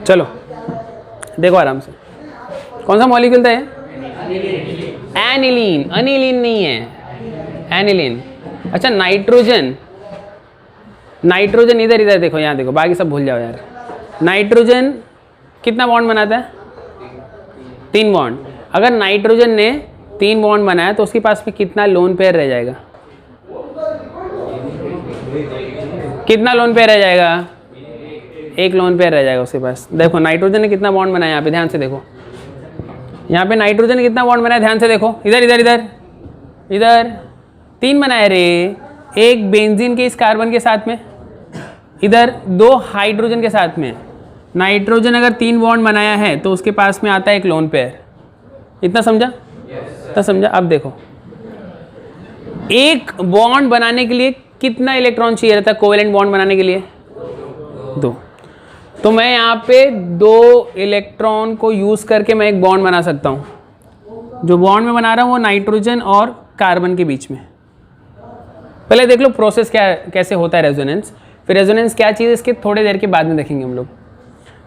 चलो देखो आराम से, कौन सा मॉलिक्यूल था ये? एनिलीन। अनिलीन नहीं है, एनिलीन। अच्छा नाइट्रोजन, नाइट्रोजन इधर इधर देखो, यहाँ देखो, बाकी सब भूल जाओ यार। नाइट्रोजन कितना बॉन्ड बनाता है? 3 बॉन्ड। अगर नाइट्रोजन ने 3 बॉन्ड बनाया तो उसके पास में कितना लोन पेयर रह जाएगा? कितना लोन पेयर रह जाएगा? 1 लोन पेयर रह जाएगा उसके पास। देखो नाइट्रोजन ने कितना बॉन्ड बनाया, यहाँ पे ध्यान से देखो, यहाँ पे नाइट्रोजन ने कितना बॉन्ड बनाया, ध्यान से देखो, इधर इधर इधर इधर 3 बनाए रे। 1 बेंजीन के इस कार्बन के साथ में, इधर 2 हाइड्रोजन के साथ में। नाइट्रोजन अगर 3 बॉन्ड बनाया है तो उसके पास में आता है 1 लोन पेयर। इतना समझा? इतना समझा? अब देखो, एक बॉन्ड बनाने के लिए कितना इलेक्ट्रॉन चाहिए रहता है कोवेलेंट बॉन्ड बनाने के लिए? 2। तो मैं यहाँ पे 2 इलेक्ट्रॉन को यूज करके मैं एक बॉन्ड बना सकता हूँ। जो बॉन्ड में बना रहा हूँ वो नाइट्रोजन और कार्बन के बीच में। पहले देख लो प्रोसेस क्या, कैसे होता है रेजोनेंस, फिर रेजोनेंस क्या चीज़ है इसके थोड़ी देर के बाद में देखेंगे हम लोग।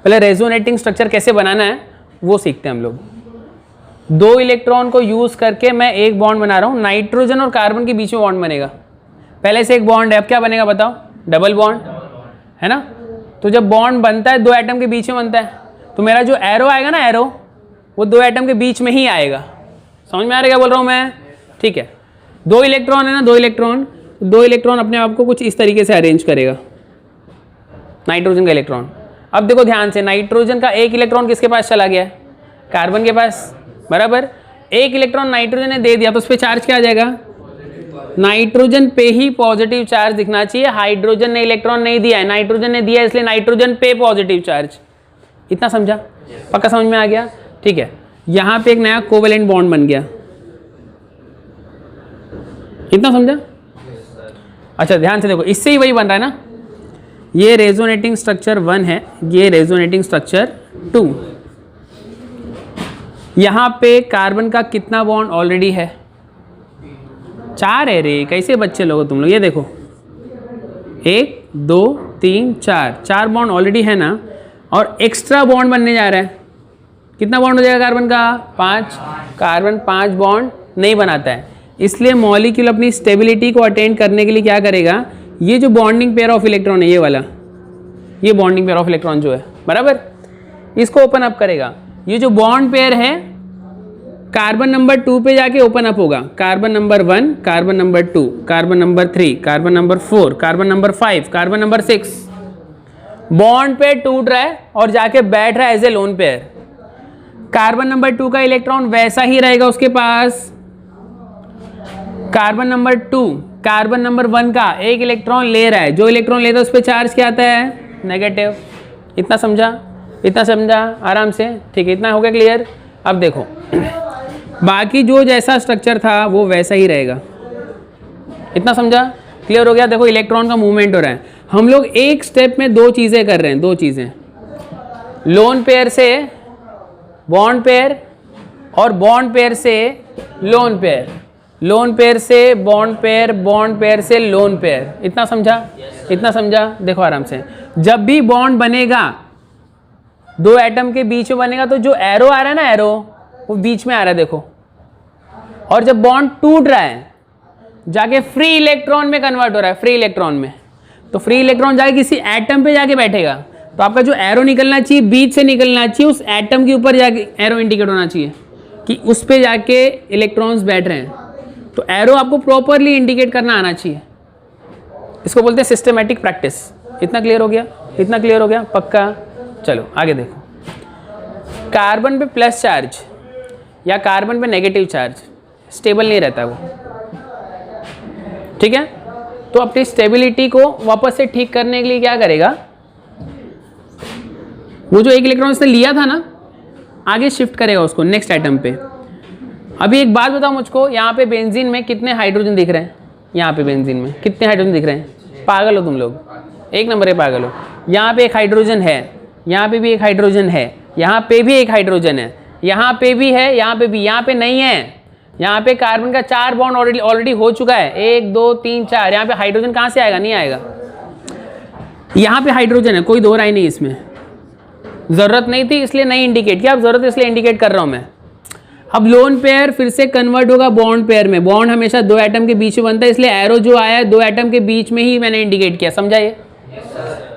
पहले रेजोनेटिंग स्ट्रक्चर कैसे बनाना है वो सीखते हैं हम लोग। 2 इलेक्ट्रॉन को यूज करके मैं एक बॉन्ड बना रहा हूँ, नाइट्रोजन और कार्बन के बीच में बॉन्ड बनेगा। पहले से एक बॉन्ड है, अब क्या बनेगा बताओ? डबल बॉन्ड है ना। तो जब बॉन्ड बनता है 2 एटम के बीच में बनता है, तो मेरा जो एरो आएगा ना, एरो वो 2 एटम के बीच में ही आएगा। समझ में आ रहा है क्या बोल रहा हूँ मैं? ठीक है, 2 इलेक्ट्रॉन है ना, 2 इलेक्ट्रॉन अपने आप को कुछ इस तरीके से अरेंज करेगा, नाइट्रोजन का इलेक्ट्रॉन। अब देखो ध्यान से, नाइट्रोजन का 1 इलेक्ट्रॉन किसके पास चला गया? कार्बन के पास, बराबर। 1 इलेक्ट्रॉन नाइट्रोजन ने दे दिया तो उस पर चार्ज क्या आ जाएगा? नाइट्रोजन पे ही पॉजिटिव चार्ज दिखना चाहिए। हाइड्रोजन ने इलेक्ट्रॉन नहीं दिया है, नाइट्रोजन ने दिया है, इसलिए नाइट्रोजन पे पॉजिटिव चार्ज। इतना समझा? पक्का समझ में आ गया? ठीक है, यहां पे एक नया कोवेलेंट बॉन्ड बन गया। इतना समझा? अच्छा ध्यान से देखो, इससे ही वही बन रहा है ना। ये रेजोनेटिंग स्ट्रक्चर 1 है, ये रेजोनेटिंग स्ट्रक्चर 2। यहां पे कार्बन का कितना बॉन्ड ऑलरेडी है? 4 है रे, कैसे बच्चे लोग तुम लोग। ये देखो 1 2 3 4 बॉन्ड ऑलरेडी है ना, और एक्स्ट्रा बॉन्ड बनने जा रहा है। कितना बॉन्ड हो जाएगा कार्बन का? 5। कार्बन 5 बॉन्ड नहीं बनाता है, इसलिए मॉलिक्यूल अपनी स्टेबिलिटी को अटेंड करने के लिए क्या करेगा? ये जो बॉन्डिंग पेयर ऑफ इलेक्ट्रॉन है, ये वाला, ये बॉन्डिंग पेयर ऑफ इलेक्ट्रॉन जो है, बराबर, इसको ओपन अप करेगा। ये जो बॉन्ड पेयर है कार्बन नंबर 2 पे जाके ओपन अप होगा। Carbon number 1, carbon number 2, carbon number 3, carbon number 4, carbon number 5, carbon number 6। Bond pair टूट रहा है और जाके बैठ रहा है as a lone pair. Carbon number 2 का इलेक्ट्रॉन वैसा ही रहेगा उसके पास। कार्बन नंबर 2 कार्बन नंबर 1 का 1 इलेक्ट्रॉन ले रहा है, जो इलेक्ट्रॉन लेता है उस पर चार्ज क्या आता है? नेगेटिव। इतना समझा? इतना समझा? आराम से, ठीक है, इतना हो गया क्लियर? अब देखो बाकी जो जैसा स्ट्रक्चर था वो वैसा ही रहेगा। इतना समझा? क्लियर हो गया? देखो इलेक्ट्रॉन का मूवमेंट हो रहा है। हम लोग एक स्टेप में 2 चीज़ें कर रहे हैं, 2 चीज़ें, लोन पेयर से बॉन्ड पेयर और बॉन्ड पेयर से लोन पेयर, लोन पेयर से बॉन्ड पेयर, बॉन्ड पेयर से लोन पेयर। इतना समझा? इतना समझा? देखो आराम से, जब भी बॉन्ड बनेगा 2 एटम के बीच में बनेगा तो जो एरो आ रहा है ना, एरो वो बीच में आ रहा है, देखो। और जब बॉन्ड टूट रहा है जाके फ्री इलेक्ट्रॉन में कन्वर्ट हो रहा है, फ्री इलेक्ट्रॉन में, तो फ्री इलेक्ट्रॉन जाके किसी एटम पे जाके बैठेगा, तो आपका जो एरो निकलना चाहिए बीच से निकलना चाहिए, उस एटम के ऊपर जाके एरो इंडिकेट होना चाहिए कि उस पे जाके इलेक्ट्रॉन्स बैठ रहे हैं। तो एरो आपको प्रॉपरली इंडिकेट करना आना चाहिए। इसको बोलते हैं सिस्टमैटिक प्रैक्टिस। इतना क्लियर हो गया? इतना क्लियर हो गया? पक्का? चलो आगे देखो, कार्बन पे प्लस चार्ज या कार्बन पे नेगेटिव चार्ज स्टेबल नहीं रहता वो, ठीक है। तो अपनी स्टेबिलिटी को वापस से ठीक करने के लिए क्या करेगा? वो जो 1 इलेक्ट्रॉन इसने लिया था ना, आगे शिफ्ट करेगा उसको नेक्स्ट एटम पे। अभी एक बात बताओ मुझको, यहाँ पे बेंजीन में कितने हाइड्रोजन दिख रहे हैं? यहाँ पे बेंजीन में कितने हाइड्रोजन दिख रहे हैं? पागल हो तुम लोग, 1 नंबर के पागल हो। यहाँ पे 1 हाइड्रोजन है, यहाँ पे भी 1 हाइड्रोजन है, यहाँ पे भी 1 हाइड्रोजन है, यहाँ पे भी है, यहाँ पे भी, यहाँ पे नहीं है। यहाँ पे कार्बन का 4 बॉन्ड ऑलरेडी हो चुका है, 1 2 3 4। यहाँ पे हाइड्रोजन कहाँ से आएगा? नहीं आएगा। यहाँ पे हाइड्रोजन है, कोई दो राय नहीं इसमें। ज़रूरत नहीं थी इसलिए नहीं इंडिकेट किया, अब ज़रूरत इसलिए इंडिकेट कर रहा हूँ मैं। अब लोन पेयर फिर से कन्वर्ट होगा बॉन्ड पेयर में। बॉन्ड हमेशा दो एटम के बीच में बनता है, इसलिए एरो जो आया है दो एटम के बीच में ही मैंने इंडिकेट किया, समझा ये?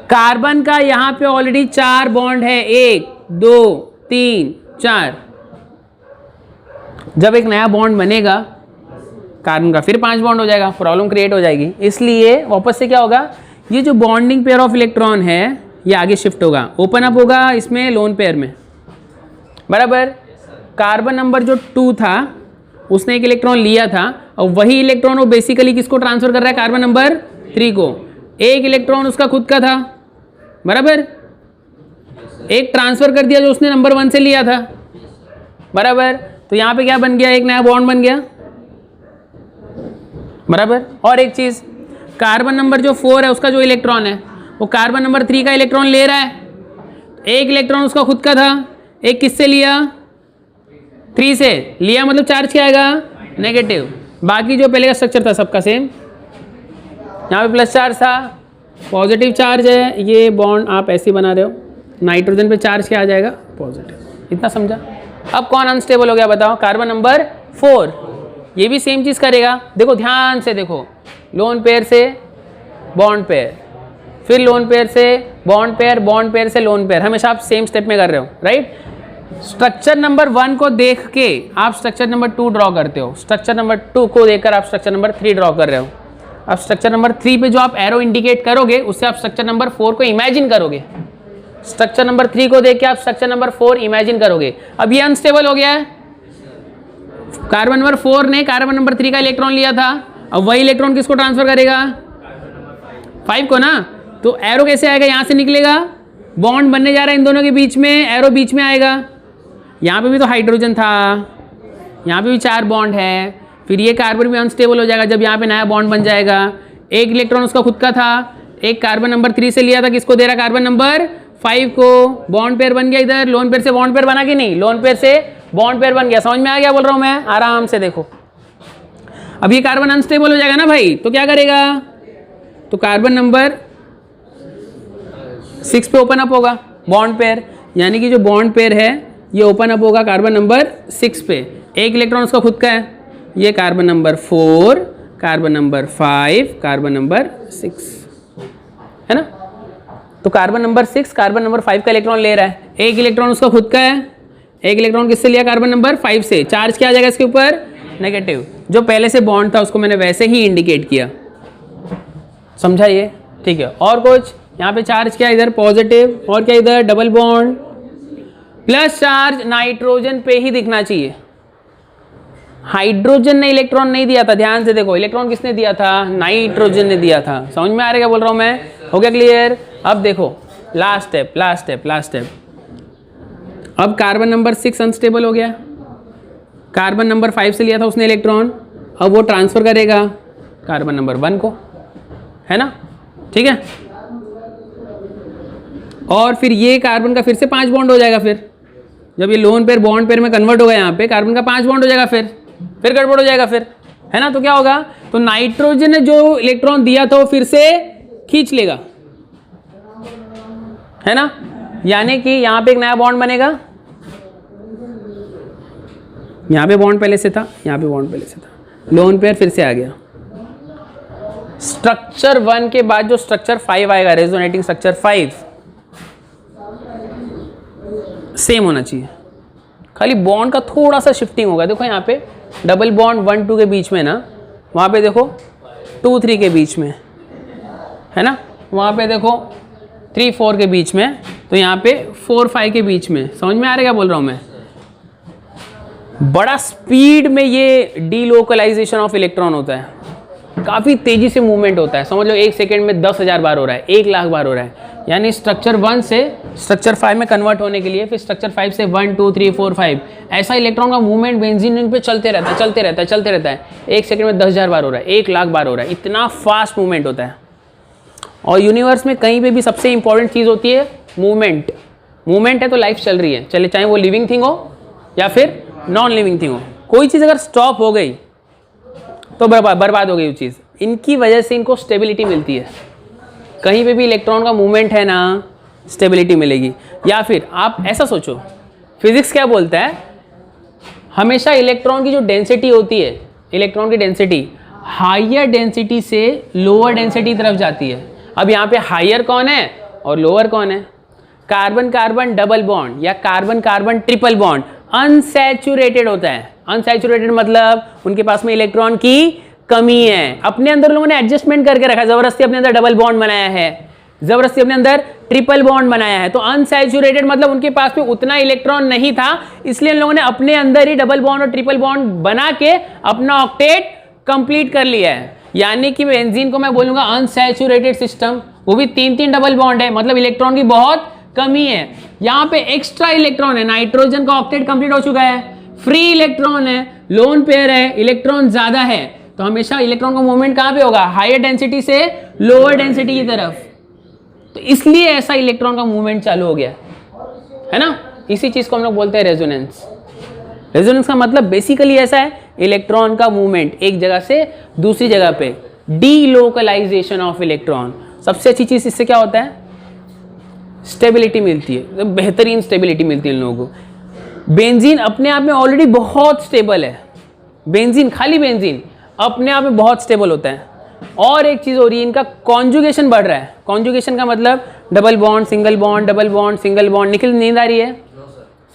कार्बन का यहाँ पे ऑलरेडी 4 बॉन्ड है, 1 2 3 4। जब एक नया बॉन्ड बनेगा कार्बन का फिर 5 बॉन्ड हो जाएगा, प्रॉब्लम क्रिएट हो जाएगी। इसलिए वापस से क्या होगा, ये जो बॉन्डिंग पेयर ऑफ इलेक्ट्रॉन है ये आगे शिफ्ट होगा, ओपन अप होगा इसमें लोन पेयर में, बराबर। कार्बन नंबर जो 2 था उसने एक इलेक्ट्रॉन लिया था और वही इलेक्ट्रॉन वो बेसिकली किसको ट्रांसफर कर रहा है, कार्बन नंबर 3 को। एक इलेक्ट्रॉन उसका खुद का था, बराबर, एक ट्रांसफर कर दिया जो उसने नंबर 1 से लिया था, बराबर। तो यहाँ पे क्या बन गया, एक नया बॉन्ड बन गया, बराबर। और एक चीज, कार्बन नंबर जो 4 है उसका जो इलेक्ट्रॉन है वो कार्बन नंबर 3 का इलेक्ट्रॉन ले रहा है। एक इलेक्ट्रॉन उसका खुद का था, एक किससे लिया, 3 से लिया, मतलब चार्ज क्या आएगा, नेगेटिव। बाकी जो पहले का स्ट्रक्चर था सबका सेम, यहाँ पे प्लस चार्ज था, पॉजिटिव चार्ज है, ये बॉन्ड आप ऐसे बना रहे हो, नाइट्रोजन पे चार्ज क्या आ जाएगा, पॉजिटिव। इतना समझा? अब कौन अनस्टेबल हो गया बताओ, कार्बन नंबर 4। ये भी सेम चीज़ करेगा, देखो ध्यान से देखो, लोन पेयर से बॉन्ड पेयर, फिर लोन पेयर से बॉन्ड पेयर, बॉन्ड पेयर से लोन पेयर, हमेशा आप सेम स्टेप में कर रहे हो, राइट। स्ट्रक्चर नंबर 1 को देख के आप स्ट्रक्चर नंबर 2 ड्रॉ करते हो, स्ट्रक्चर नंबर 2 को देखकर आप स्ट्रक्चर नंबर 3 ड्रॉ कर रहे हो। अब स्ट्रक्चर नंबर 3 पे जो आप एरो इंडिकेट करोगे उससे आप स्ट्रक्चर नंबर 4 को इमेजिन करोगे। स्ट्रक्चर नंबर 3 को देख के आप स्ट्रक्चर नंबर 4 इमेजिन करोगे। अब ये अनस्टेबल हो गया है, कार्बन नंबर 4 ने कार्बन नंबर 3 का इलेक्ट्रॉन लिया था, अब वही इलेक्ट्रॉन किसको ट्रांसफर करेगा, 5 को ना। तो एरो कैसे आएगा, यहाँ से निकलेगा, बॉन्ड बनने जा रहा है इन दोनों के बीच में, एरो बीच में आएगा। यहाँ पे भी तो हाइड्रोजन था, यहाँ पे भी 4 बॉन्ड है, फिर ये कार्बन भी अनस्टेबल हो जाएगा जब यहाँ पे नया बॉन्ड बन जाएगा। एक इलेक्ट्रॉन उसका खुद का था, एक कार्बन नंबर 3 से लिया था, किसको दे रहा, कार्बन नंबर 5 को। बॉन्ड पेयर बन गया इधर, लोन पेयर से बॉन्ड पेयर बना कि नहीं, लोन पेयर से बॉन्ड पेयर बन गया। समझ में आ गया बोल रहा हूँ मैं, आराम से देखो। अब ये कार्बन अनस्टेबल हो जाएगा ना भाई, तो क्या करेगा, तो कार्बन नंबर 6 पे ओपन अप होगा बॉन्ड पेयर, यानी कि जो बॉन्ड पेयर है ये ओपन अप होगा कार्बन नंबर 6 पे। एक इलेक्ट्रॉन उसका खुद का है, ये carbon number 4, carbon number 5, carbon number 6, है ना। तो कार्बन नंबर 6 कार्बन नंबर 5 का इलेक्ट्रॉन ले रहा है, एक इलेक्ट्रॉन उसका खुद का है, एक इलेक्ट्रॉन किससे लिया, कार्बन नंबर 5 से। चार्ज क्या आ जाएगा इसके ऊपर, नेगेटिव। जो पहले से बॉन्ड था उसको मैंने वैसे ही इंडिकेट किया, समझा ये, ठीक है। और कुछ, यहाँ पे चार्ज क्या इधर, पॉजिटिव, और क्या इधर, double bond, plus charge nitrogen पे ही दिखना चाहिए। हाइड्रोजन ने इलेक्ट्रॉन नहीं दिया था, ध्यान से देखो, इलेक्ट्रॉन किसने दिया था, नाइट्रोजन ने दिया था। समझ में आ रहा है क्या बोल रहा हूँ मैं, हो गया क्लियर। अब देखो last step, last step, last step. अब कार्बन नंबर 6 अनस्टेबल हो गया, कार्बन नंबर 5 से लिया था उसने इलेक्ट्रॉन, अब वो ट्रांसफर करेगा कार्बन नंबर 1 को, है ना, ठीक है। और फिर ये कार्बन का फिर से 5 बॉन्ड हो जाएगा, फिर जब ये लोन पेयर बॉन्ड पेयर में कन्वर्ट होगा यहाँ पे कार्बन का 5 बॉन्ड हो जाएगा, फिर गड़बड़ हो जाएगा फिर, है ना। तो क्या होगा, तो नाइट्रोजन ने जो इलेक्ट्रॉन दिया था वो फिर से खींच लेगा, है ना, यानी कि यहाँ पे एक नया बॉन्ड बनेगा, यहाँ पे बॉन्ड पहले से था, यहाँ पे बॉन्ड पहले से था, लोन पेयर फिर से आ गया। स्ट्रक्चर 1 के बाद जो स्ट्रक्चर 5 आएगा, रेजोनेटिंग स्ट्रक्चर 5 सेम होना चाहिए, खाली बॉन्ड का थोड़ा सा शिफ्टिंग होगा। देखो यहाँ पे डबल बॉन्ड 1 2 के बीच में ना, वहाँ पे देखो 2 3 के बीच में, है ना, वहाँ पे देखो 3 4 के बीच में, तो यहाँ पे 4 5 के बीच में। समझ में आ रहा है क्या बोल रहा हूँ मैं, बड़ा स्पीड में ये डीलोकलाइजेशन ऑफ इलेक्ट्रॉन होता है, काफ़ी तेज़ी से मूवमेंट होता है। समझ लो 1 सेकेंड में 10,000 बार हो रहा है, 1 लाख बार हो रहा है। यानी स्ट्रक्चर 1 से स्ट्रक्चर 5 में कन्वर्ट होने के लिए फिर स्ट्रक्चर 5 से 1 2 3 4 5 ऐसा इलेक्ट्रॉन का मूवमेंट बेंजीन पे चलते रहता है, चलते रहता है, चलते रहता है। 1 सेकेंड में 10,000 बार हो रहा है, 1 लाख बार हो रहा है, इतना फास्ट मूवमेंट होता है। और यूनिवर्स में कहीं पे भी सबसे इंपॉर्टेंट चीज़ होती है मूवमेंट। मूवमेंट है तो लाइफ चल रही है, चले, चाहे वो लिविंग थिंग हो या फिर नॉन लिविंग थिंग हो। कोई चीज़ अगर स्टॉप हो गई तो बर्बाद हो गई वो चीज़। इनकी वजह से इनको स्टेबिलिटी मिलती है। कहीं पे भी इलेक्ट्रॉन का मूवमेंट है ना, स्टेबिलिटी मिलेगी। या फिर आप ऐसा सोचो, फिजिक्स क्या बोलता है, हमेशा इलेक्ट्रॉन की जो डेंसिटी होती है, इलेक्ट्रॉन की डेंसिटी हायर डेंसिटी से लोअर डेंसिटी की तरफ जाती है। अब यहाँ पे हायर कौन है और लोअर कौन है? कार्बन कार्बन डबल बॉन्ड या carbon carbon triple bond unsaturated होता है। अनसैचुरेटेड मतलब उनके पास में इलेक्ट्रॉन की कमी है। अपने अंदर लोगों ने एडजस्टमेंट करके रखा है, जबरदस्ती अपने अंदर डबल बॉन्ड बनाया है, जबरदस्ती अपने अंदर ट्रिपल बॉन्ड बनाया है। तो अनसैचुरेटेड मतलब उनके पास में उतना इलेक्ट्रॉन नहीं था, इसलिए इन लोगों ने अपने अंदर ही डबल बॉन्ड और ट्रिपल बॉन्ड बना के अपना ऑक्टेट कंप्लीट कर लिया है। यानी कि बेंजीन को मैं बोलूंगा अनसैचुरेटेड सिस्टम, वो भी 3-3 डबल बॉन्ड है, मतलब इलेक्ट्रॉन की बहुत कमी है। यहाँ पे एक्स्ट्रा इलेक्ट्रॉन है, नाइट्रोजन का ऑक्टेट कंप्लीट हो चुका है, फ्री इलेक्ट्रॉन है, लोन पेयर है, इलेक्ट्रॉन ज्यादा है, तो हमेशा इलेक्ट्रॉन का मूवमेंट कहां पे होगा? हायर डेंसिटी से लोअर डेंसिटी की तरफ। तो इसलिए ऐसा इलेक्ट्रॉन का मूवमेंट चालू हो गया है ना। इसी चीज को हम लोग बोलते हैं रेजोनेंस। रेजोनेंस का मतलब बेसिकली ऐसा है, इलेक्ट्रॉन का मूवमेंट एक जगह से दूसरी जगह पे, डीलोकलाइजेशन ऑफ इलेक्ट्रॉन। सबसे अच्छी चीज इससे क्या होता है? स्टेबिलिटी मिलती है, तो बेहतरीन स्टेबिलिटी मिलती है इन लोगों को। बेंजीन अपने आप में ऑलरेडी बहुत स्टेबल है, बेंजीन, खाली बेंजीन अपने आप में बहुत स्टेबल होता है। और एक चीज हो रही है, इनका कॉन्जुगेशन बढ़ रहा है। कॉन्जुगेशन का मतलब double bond single bond, double bond single bond. Nikhil नींद आ रही है?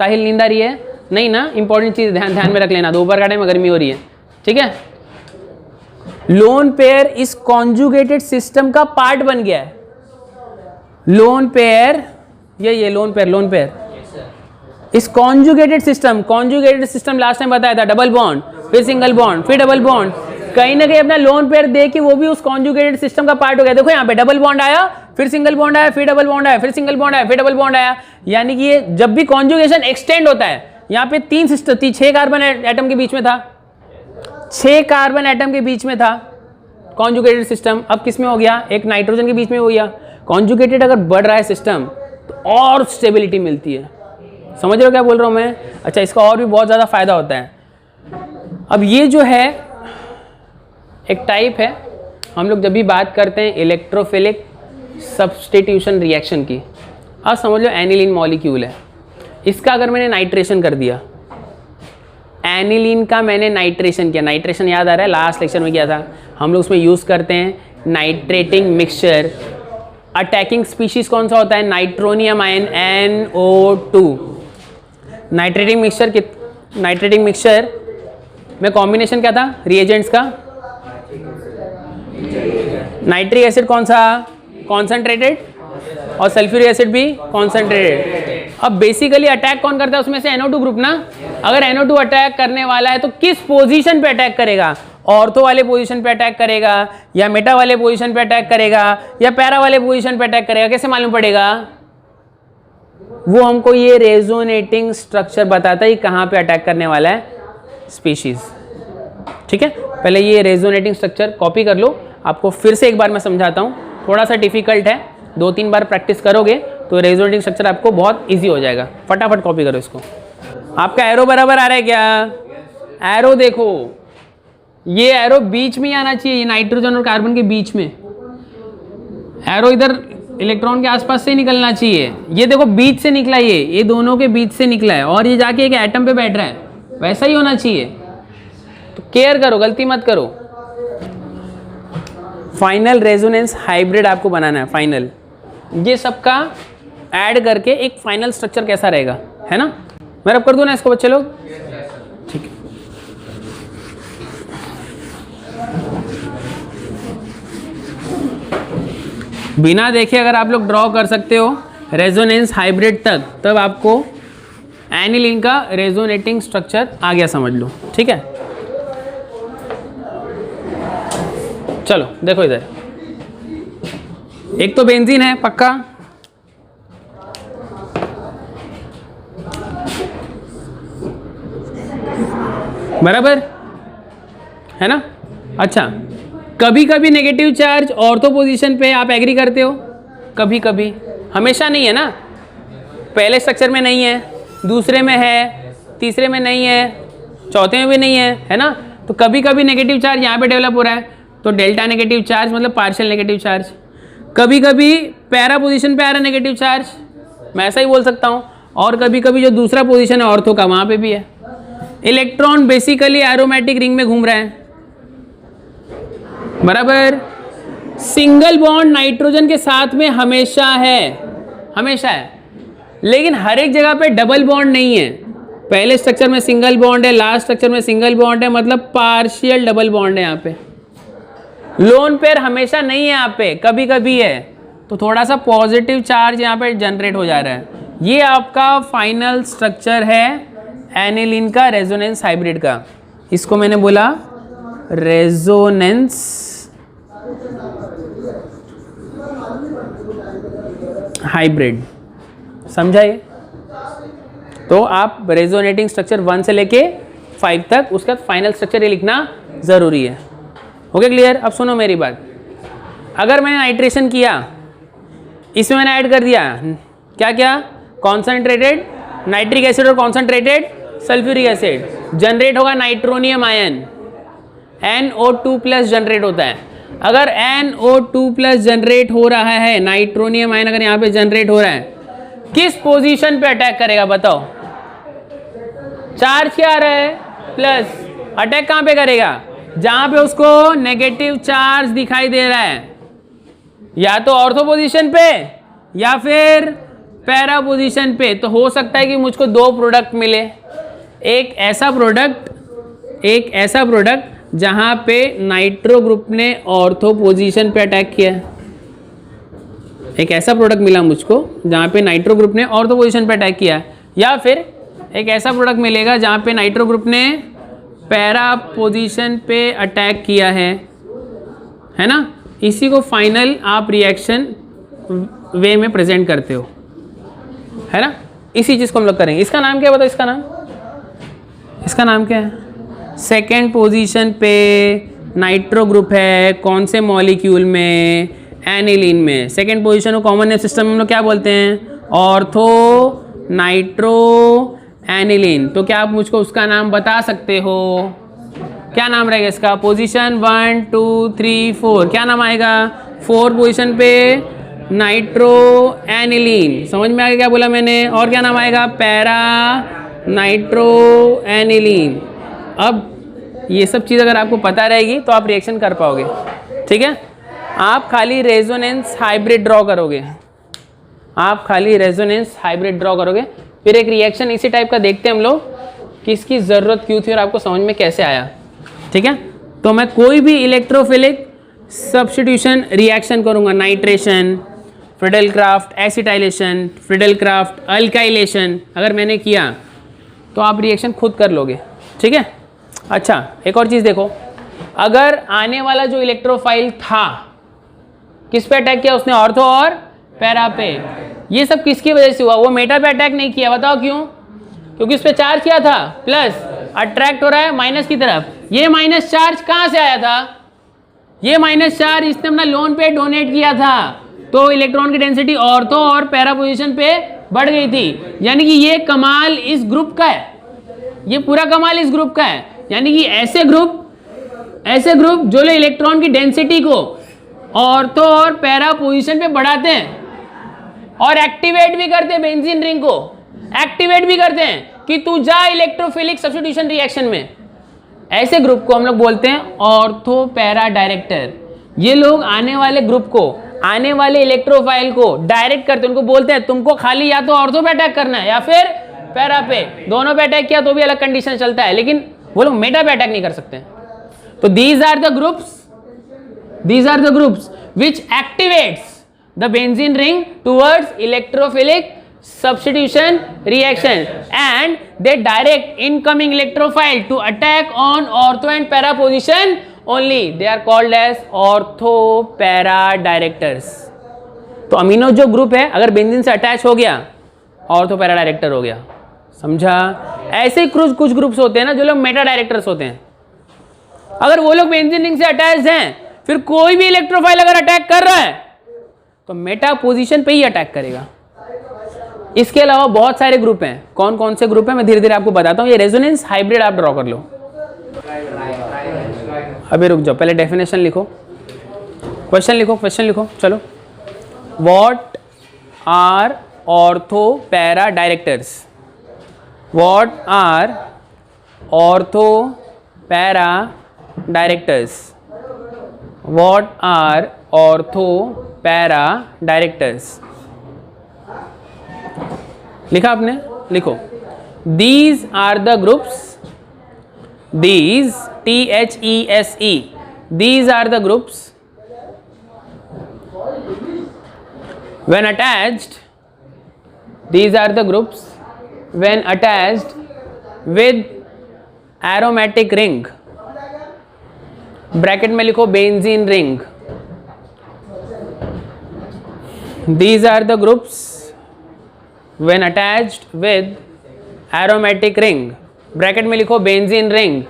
साहिल नींद आ रही है? नहीं ना, इंपॉर्टेंट चीज ध्यान में रख लेना, दोपहर का टाइम गर्मी हो रही है, ठीक है। लोन पेयर इस कॉन्जुगेटेड सिस्टम का पार्ट बन गया है। लोन पेयर, ये लोन पेयर इस कॉन्जुगेटेड सिस्टम लास्ट टाइम बताया था, डबल बॉन्ड फिर सिंगल बॉन्ड फिर डबल बॉन्ड, कहीं ना कहीं अपना लोन पेयर दे के वो भी उस कॉन्जुगेटेड सिस्टम का पार्ट हो गया। देखो यहाँ पे डबल बॉन्ड आया, फिर सिंगल बॉन्ड आया, फिर डबल बॉन्ड आया, फिर सिंगल बॉन्ड आया, फिर डबल बॉन्ड आया। यानी कि ये जब भी कॉन्जुगेशन एक्सटेंड होता है, यहाँ पे 6 कार्बन एटम के बीच में था, 6 कार्बन एटम के बीच में था कॉन्जुगेटेड सिस्टम। अब किस में हो गया? एक नाइट्रोजन के बीच में हो गया। कॉन्जुगेटेड अगर बढ़ रहा है सिस्टम तो और स्टेबिलिटी मिलती है। समझ रहे हो क्या बोल रहा हूँ मैं? अच्छा, इसका और भी बहुत ज़्यादा फायदा होता है। अब ये जो है एक टाइप है, हम लोग जब भी बात करते हैं इलेक्ट्रोफिलिक सब्स्टिट्यूशन रिएक्शन की, अब समझ लो एनिलीन मॉलिक्यूल है, इसका अगर मैंने नाइट्रेशन कर दिया, एनिलीन का मैंने नाइट्रेशन किया, नाइट्रेशन याद आ रहा है, लास्ट लेक्चर में किया था हम लोग, उसमें यूज़ करते हैं नाइट्रेटिंग मिक्सचर। अटैकिंग स्पीशीज कौन सा होता है? Nitronium ion NO2। Nitrating mixture में कॉम्बिनेशन क्या था रिएजेंट्स का? नाइट्रिक एसिड कौन सा? कॉन्सेंट्रेटेड, और सल्फ्यूरिक एसिड भी कॉन्सेंट्रेटेड। अब बेसिकली अटैक कौन करता है उसमें से? NO2 ग्रुप ना। अगर NO2 अटैक करने वाला है तो किस पोजीशन पे अटैक करेगा? ऑर्थो वाले पोजीशन पे अटैक करेगा, या मेटा वाले पोजीशन पे अटैक करेगा, या पैरा वाले पोजीशन पे अटैक करेगा? कैसे मालूम पड़ेगा? वो हमको ये रेजोनेटिंग स्ट्रक्चर बताता है कहाँ पे अटैक करने वाला है स्पीशीज। ठीक है, पहले ये रेजोनेटिंग स्ट्रक्चर कॉपी कर लो, आपको फिर से एक बार मैं समझाता हूँ, थोड़ा सा डिफिकल्ट है, 2-3 बार प्रैक्टिस करोगे तो रेजोनेटिंग स्ट्रक्चर आपको बहुत इजी हो जाएगा। फटाफट कॉपी करो इसको। आपका एरो बराबर आ रहा है क्या? एरो देखो, ये एरो बीच में ही आना चाहिए, नाइट्रोजन और कार्बन के बीच में। एरो इधर इलेक्ट्रॉन के आसपास से निकलना चाहिए। ये देखो बीच से निकला, ये दोनों के बीच से निकला है, और ये जाके एक एटम पे बैठ रहा है, वैसा ही होना चाहिए। तो केयर करो, गलती मत करो। फाइनल रेजोनेंस हाइब्रिड आपको बनाना है, फाइनल। ये सबका ऐड करके एक फाइनल स्ट्रक्चर कैसा रहेगा, है ना। मैं रब कर दूं ना इसको बच्चे लोग? ठीक है। बिना देखे अगर आप लोग ड्रॉ कर सकते हो रेजोनेंस हाइब्रिड तक, तब आपको एनिलीन का रेजोनेटिंग स्ट्रक्चर आ गया, समझ लो। ठीक है, चलो देखो इधर, एक तो बेंजीन है पक्का, बराबर है ना। अच्छा, कभी कभी नेगेटिव चार्ज ऑर्थो पोजीशन पे आप एग्री करते हो, कभी कभी, हमेशा नहीं है ना। पहले स्ट्रक्चर में नहीं है, दूसरे में है, तीसरे में नहीं है, चौथे में भी नहीं है ना। तो कभी कभी नेगेटिव चार्ज यहाँ पे डेवलप हो रहा है, तो डेल्टा नेगेटिव चार्ज मतलब पार्शियल नेगेटिव चार्ज। कभी कभी पैरा पोजीशन पे आ रहा है नेगेटिव चार्ज, मैं ऐसा ही बोल सकता हूँ। और कभी कभी जो दूसरा पोजीशन है ऑर्थो का वहां पे भी है। इलेक्ट्रॉन बेसिकली एरोमेटिक रिंग में घूम रहा है, बराबर। सिंगल बॉन्ड नाइट्रोजन के साथ में हमेशा है, हमेशा है, लेकिन हर एक जगह पे डबल बॉन्ड नहीं है। पहले स्ट्रक्चर में सिंगल बॉन्ड है, लास्ट स्ट्रक्चर में सिंगल बॉन्ड है, मतलब पार्शियल डबल बॉन्ड है यहाँ पे। लोन पेयर हमेशा नहीं है यहाँ पे, कभी कभी है। तो थोड़ा सा पॉजिटिव चार्ज यहाँ पे जनरेट हो जा रहा है। ये आपका फाइनल स्ट्रक्चर है एनिलीन का, रेजोनेंस हाइब्रिड का। इसको मैंने बोला रेजोनेंस हाइब्रिड, समझा ये? तो आप रेजोनेटिंग स्ट्रक्चर 1 से लेके 5 तक, उसका फाइनल स्ट्रक्चर ये लिखना जरूरी है। Okay clear? अब सुनो मेरी बात। अगर मैंने नाइट्रेशन किया, इसमें मैंने ऐड कर दिया क्या क्या, कॉन्सेंट्रेटेड नाइट्रिक एसिड और कॉन्सेंट्रेटेड सल्फ्यूरिक एसिड, जनरेट होगा नाइट्रोनियम आयन, NO2+ जनरेट होता है। अगर NO2+ जनरेट हो रहा है, नाइट्रोनियम आयन अगर यहाँ पे जनरेट हो रहा है, किस पोजीशन पे अटैक करेगा बताओ? चार्ज क्या आ रहा है? प्लस। अटैक कहाँ पे करेगा? जहां पे उसको नेगेटिव चार्ज दिखाई दे रहा है, या तो ऑर्थो पोजीशन पे या फिर पैरा पोजीशन पे। तो हो सकता है कि मुझको 2 प्रोडक्ट मिले, एक ऐसा प्रोडक्ट जहां पे नाइट्रो ग्रुप ने ऑर्थो पोजीशन पे अटैक किया, एक ऐसा प्रोडक्ट मिला मुझको जहां पे नाइट्रो ग्रुप ने ऑर्थो पोजीशन पे अटैक किया, या फिर एक ऐसा प्रोडक्ट मिलेगा जहां पे नाइट्रो ग्रुप ने पैरा पोजीशन पे अटैक किया है ना। इसी को फाइनल आप रिएक्शन वे में प्रेजेंट करते हो, है ना। इसी चीज़ को हम लोग करेंगे। इसका नाम क्या बताओ? इसका नाम क्या है? सेकेंड पोजीशन पे नाइट्रो ग्रुप है, कौन से मॉलिक्यूल में? एनिलीन में। सेकेंड पोजीशन को कॉमन नेम सिस्टम में हम लोग क्या बोलते हैं? Ortho nitro aniline. तो क्या आप मुझको उसका नाम बता सकते हो? क्या नाम रहेगा इसका? पोजीशन 1 2 3 4 क्या नाम आएगा? 4 पोजीशन पे नाइट्रो एनिलीन। समझ में आ गया क्या बोला मैंने? और क्या नाम आएगा? Para nitro aniline. अब ये सब चीज़ अगर आपको पता रहेगी तो आप रिएक्शन कर पाओगे, ठीक है। आप खाली रेजोनेंस हाइब्रिड ड्रॉ करोगे, फिर एक रिएक्शन इसी टाइप का देखते हैं हम लोग कि इसकी ज़रूरत क्यों थी और आपको समझ में कैसे आया, ठीक है। तो मैं कोई भी इलेक्ट्रोफिलिक सब्स्टिट्यूशन रिएक्शन करूंगा, नाइट्रेशन, फ्रिडेलक्राफ्ट एसिटाइलेशन, फ्रिडेलक्राफ्ट अल्काइलेशन, अगर मैंने किया तो आप रिएक्शन खुद कर लोगे, ठीक है। अच्छा, एक और चीज़ देखो, अगर आने वाला जो इलेक्ट्रोफाइल था किस पे अटैक किया उसने? ऑर्थो और पैरा पे। ये सब किसकी वजह से हुआ? वो मेटा पे अटैक नहीं किया, बताओ क्यों? क्योंकि उस पर चार्ज किया था प्लस, अट्रैक्ट हो रहा है माइनस की तरफ। ये माइनस चार्ज कहाँ से आया था? ये माइनस चार्ज इसने अपना लोन पे डोनेट किया था, तो इलेक्ट्रॉन की डेंसिटी ऑर्थो और पैरा पोजीशन पे बढ़ गई थी। यानी कि ये कमाल इस ग्रुप का है, ये पूरा कमाल इस ग्रुप का है। यानी कि ऐसे ग्रुप जो लोग इलेक्ट्रॉन की डेंसिटी को ऑर्थो और पैरा पोजीशन पे बढ़ाते हैं और एक्टिवेट भी करते हैं, बेंजीन रिंग को एक्टिवेट भी करते हैं कि तू जा इलेक्ट्रोफिलिक सब्स्टिट्यूशन रिएक्शन में, ऐसे ग्रुप को हम लोग बोलते हैं ऑर्थो पैरा डायरेक्टर। ये लोग आने वाले ग्रुप को, आने वाले इलेक्ट्रोफाइल को डायरेक्ट करते हैं, उनको बोलते हैं तुमको खाली या तो ऑर्थो पे अटैक करना है या फिर पैरा पे। दोनों पे अटैक किया तो भी अलग कंडीशन चलता है, लेकिन वो लोग मेटा पे अटैक नहीं कर सकते। तो these are the groups which activates the benzene ring towards electrophilic substitution reaction, and they direct incoming electrophile to attack on ortho and para position only. They are called as ortho para directors. तो amino जो group है अगर benzene से attach हो गया, ortho para director हो गया, समझा। ऐसे कुछ ग्रुप्स होते हैं ना जो लोग मेटा डायरेक्टर्स होते हैं। अगर वो लोग बेंजीन रिंग से अटैच हैं, फिर कोई भी इलेक्ट्रोफाइल अगर अटैक कर रहा है तो मेटा पोजीशन पे ही अटैक करेगा। इसके अलावा बहुत सारे ग्रुप हैं। कौन कौन से ग्रुप हैं मैं धीरे धीरे आपको बताता हूँ। ये रेजोनेंस हाइब्रिड आप ड्रॉ कर लो। अभी रुक जाओ, पहले डेफिनेशन लिखो, क्वेश्चन लिखो, चलो What are ortho para directors? What are ortho para directors? What are ortho para directors? लिखा आपने? लिखो. These are the groups. These, THESE, these are the groups when attached. These are the groups when attached with aromatic ring. Bracket में लिखो benzene ring. These are the groups when attached with aromatic ring. Bracket में लिखो benzene ring.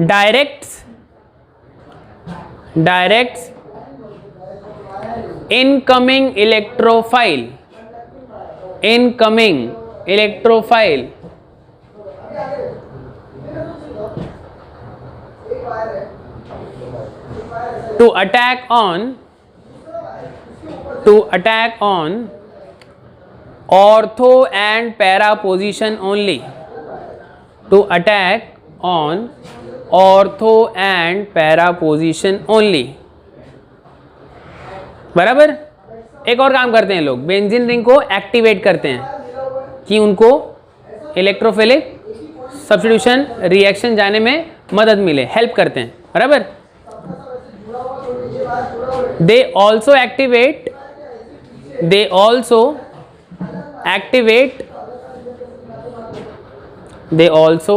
Directs incoming electrophile. Incoming electrophile to attack on ortho and para position only. To attack on ortho and para position only. बराबर. एक और काम करते हैं लोग, benzene ring को एक्टिवेट करते हैं कि उनको इलेक्ट्रोफिलिक सब्स्टिट्यूशन रिएक्शन जाने में मदद मिले, हेल्प करते हैं. बराबर. They also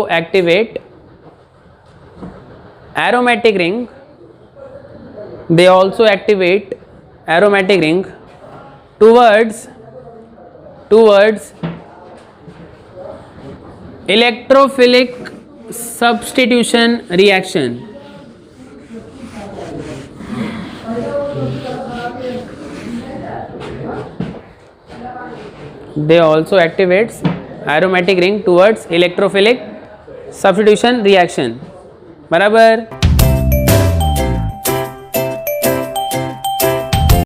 activate aromatic ring. They also activate aromatic ring towards electrophilic substitution reaction. They also activates aromatic ring towards electrophilic substitution reaction. बराबर.